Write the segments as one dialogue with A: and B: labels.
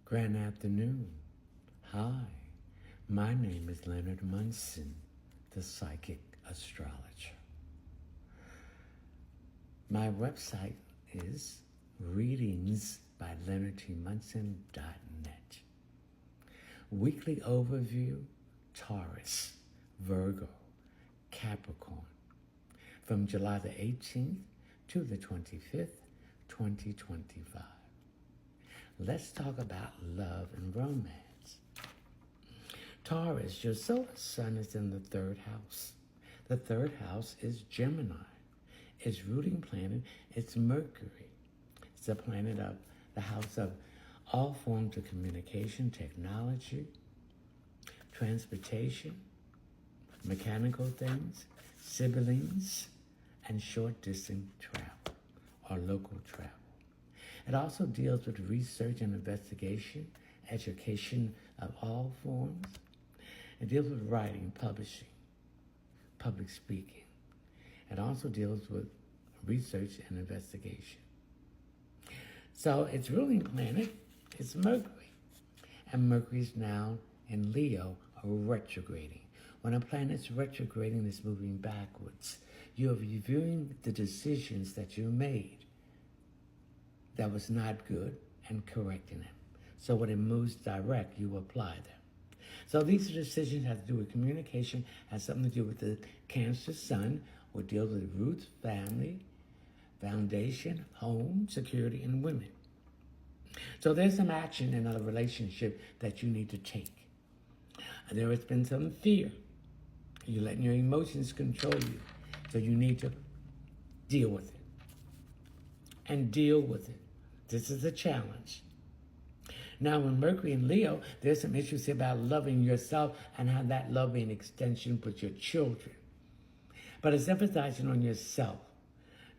A: Grand afternoon. Hi, my name is Leonard Munson, the psychic astrologer. My website is readingsbyleonardtmunson.net. Weekly overview, Taurus, Virgo, Capricorn, from July the 18th to the 25th, 2025. Let's talk about love and romance. Taurus, your solar sun is in the third house. The third house is Gemini. Its ruling planet is Mercury. It's a planet of the house of all forms of communication, technology, transportation, mechanical things, siblings, and short-distance travel or local travel. It also deals with research and investigation, education of all forms. It deals with writing, publishing, public speaking. It also deals with research and investigation. So its ruling planet is Mercury. And Mercury is now in Leo, retrograding. When a planet's retrograding, it's moving backwards. You're reviewing the decisions that you made that was not good and correcting them. So when it moves direct, you apply them. So these decisions have to do with communication, has something to do with the Cancer Sun, which deals with roots, family, foundation, home, security, and women. So there's some action in a relationship that you need to take. There has been some fear. You're letting your emotions control you. So you need to deal with it. And deal with it. This is a challenge. Now, in Mercury and Leo, there's some issues about loving yourself and how that love being an extension with your children. But it's emphasizing on yourself.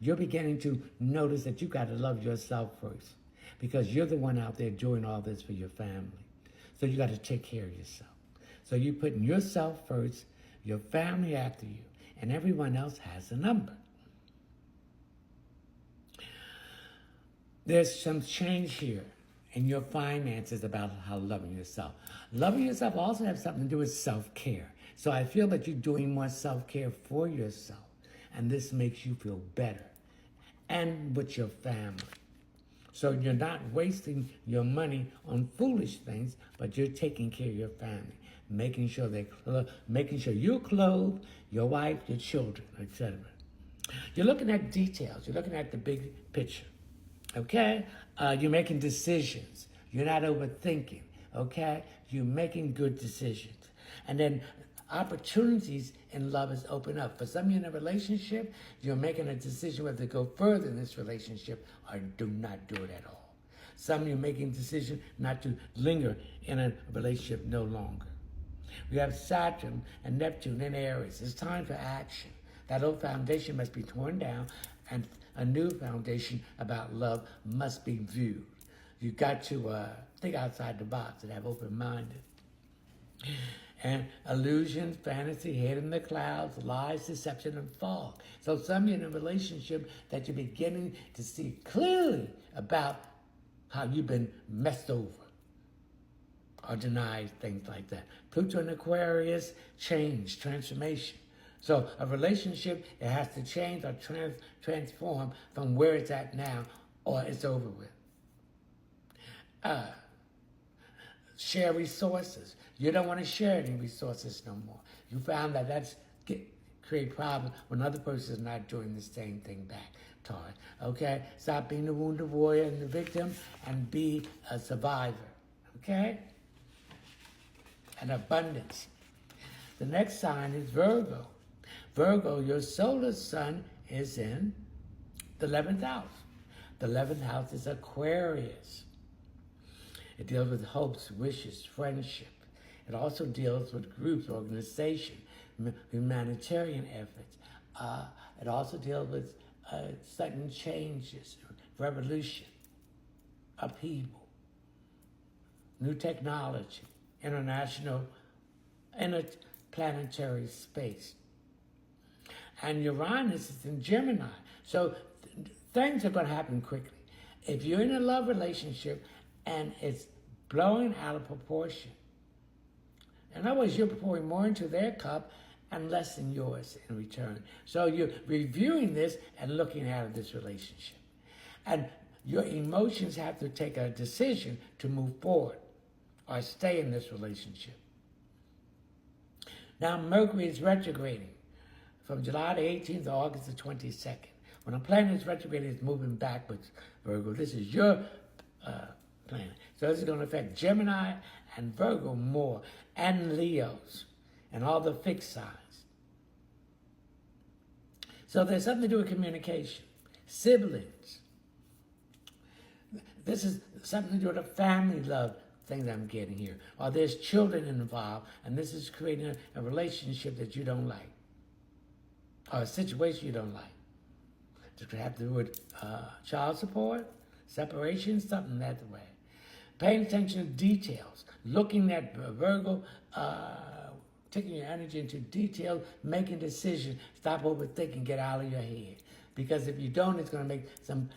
A: You're beginning to notice that you got to love yourself first because you're the one out there doing all this for your family. So you got to take care of yourself. So you're putting yourself first, your family after you, and everyone else has a number. There's some change here in your finances about how loving yourself. Loving yourself also has something to do with self-care. So I feel that you're doing more self-care for yourself. And this makes you feel better. And with your family. So you're not wasting your money on foolish things, but you're taking care of your family. Making sure you're clothed, your wife, your children, etc. You're looking at details. You're looking at the big picture. Okay? You're making decisions. You're not overthinking. Okay? You're making good decisions. And then opportunities in love is open up. For some of you in a relationship, you're making a decision whether to go further in this relationship or do not do it at all. Some of you are making a decision not to linger in a relationship no longer. We have Saturn and Neptune in Aries. It's time for action. That old foundation must be torn down and a new foundation about love must be viewed. You've got to think outside the box and have open-minded. And illusion, fantasy, head in the clouds, lies, deception, and fog. So some of you in a relationship that you're beginning to see clearly about how you've been messed over or denied, things like that. Pluto in Aquarius, change, transformation. So a relationship, it has to change or transform from where it's at now or it's over with. Share resources. You don't want to share any resources no more. You found that that's create problems when other person is not doing the same thing back, Taurus. Okay? Stop being the wounded warrior and the victim and be a survivor. Okay? And abundance. The next sign is Virgo. Virgo, your solar sun is in the 11th house. The 11th house is Aquarius. It deals with hopes, wishes, friendship. It also deals with groups, organization, humanitarian efforts. It also deals with sudden changes, revolution, upheaval, new technology, international, interplanetary space. And Uranus is in Gemini. So things are going to happen quickly. If you're in a love relationship and it's blowing out of proportion. In other words, you're pouring more into their cup and less in yours in return. So you're reviewing this and looking at this relationship. And your emotions have to take a decision to move forward or stay in this relationship. Now, Mercury is retrograding from July the 18th to August the 22nd. When a planet is retrograding, it's moving backwards, Virgo. This is your planet. So this is going to affect Gemini and Virgo more, and Leos, and all the fixed signs. So there's something to do with communication. Siblings. This is something to do with a family love thing that I'm getting here. Or there's children involved, and this is creating a relationship that you don't like. Or a situation you don't like. It could have to do with child support, separation, something that way. Paying attention to details. Looking at Virgo, taking your energy into detail, making decisions. Stop overthinking, get out of your head. Because if you don't, it's going to make some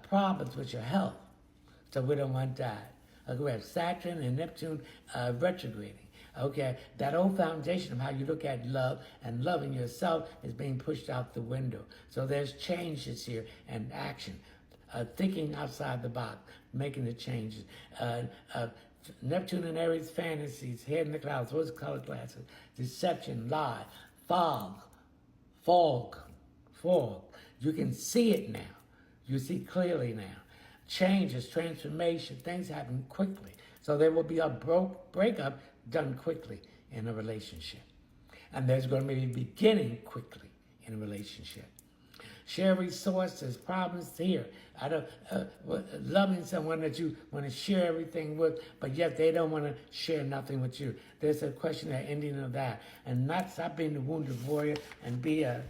A: problems with your health. So we don't want that. Okay, we have Saturn and Neptune retrograding. Okay, that old foundation of how you look at love and loving yourself is being pushed out the window. So there's changes here and action. Thinking outside the box, making the changes. Neptune and Aries fantasies, head in the clouds, what's color glasses, deception, lie, fog. You can see it now. You see clearly now. Changes, transformation, things happen quickly. So there will be a breakup done quickly in a relationship. And there's going to be a beginning quickly in a relationship. Share resources, problems here. Loving someone that you want to share everything with, but yet they don't want to share nothing with you. There's a question of ending of that. And not stop being the wounded warrior and be a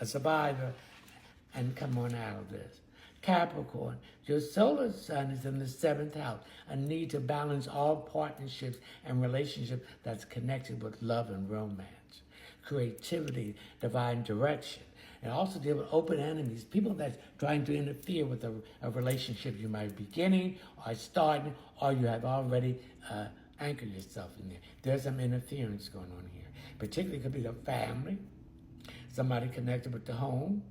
A: survivor and come on out of this. Capricorn, your solar sun is in the 7th house, a need to balance all partnerships and relationships that's connected with love and romance, creativity, divine direction. And also deal with open enemies, people that's trying to interfere with a relationship you might be beginning or starting, or you have already anchored yourself in there. There's some interference going on here. Particularly could be the family, somebody connected with the home,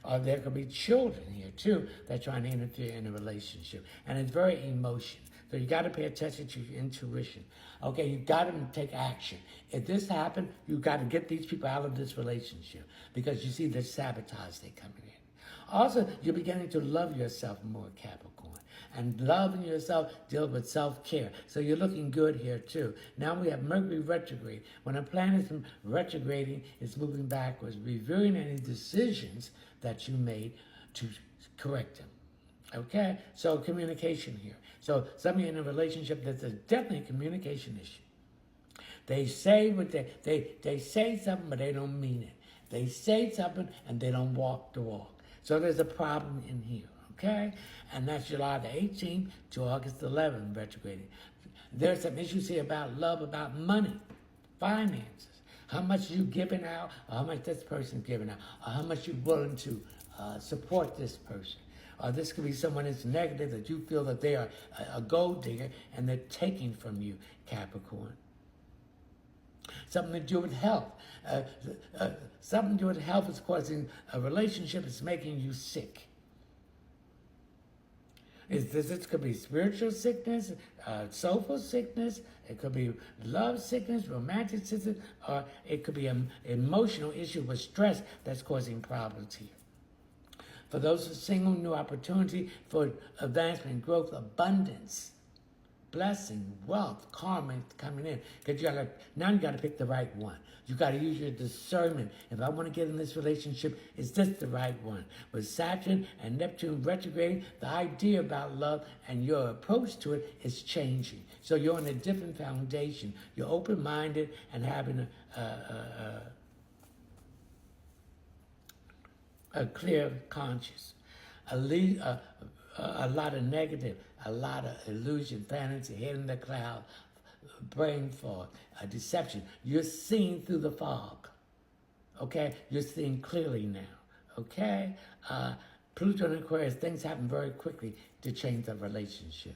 A: or there could be children here too that are trying to interfere in a relationship. And it's very emotional. So you got to pay attention to your intuition. Okay, you got to take action. If this happened, you got to get these people out of this relationship because you see the sabotage they coming in. Also, you're beginning to love yourself more, Capricorn. And loving yourself deals with self-care. So you're looking good here too. Now we have Mercury retrograde. When a planet is retrograding, it's moving backwards, reviewing any decisions that you made to correct them. Okay? So communication here. So somebody in a relationship, there's definitely a communication issue. They say what they say something, but they don't mean it. They say something and they don't walk the walk. So there's a problem in here. Okay? And that's July the 18th to August 11th, retrograding. There's some issues here about love, about money, finances. How much you giving out, or how much this person's giving out, or how much you're willing to support this person. Or this could be someone that's negative, that you feel that they are a gold digger and they're taking from you, Capricorn. Something to do with health. Something to do with health is causing a relationship that's making you sick. This could be spiritual sickness, soulful sickness, it could be love sickness, romantic sickness, or it could be an emotional issue with stress that's causing problems here. For those who are single, new opportunity for advancement, growth, abundance, blessing, wealth, karma coming in. Because now you got to pick the right one. You got to use your discernment. If I want to get in this relationship, is this the right one? With Saturn and Neptune retrograde, the idea about love and your approach to it is changing. So you're on a different foundation. You're open-minded and having a clear conscience. A lot of negative, a lot of illusion, fantasy, head in the cloud, brain fog, deception. You're seeing through the fog, okay? You're seeing clearly now, okay? Pluto and Aquarius, things happen very quickly to change the relationship.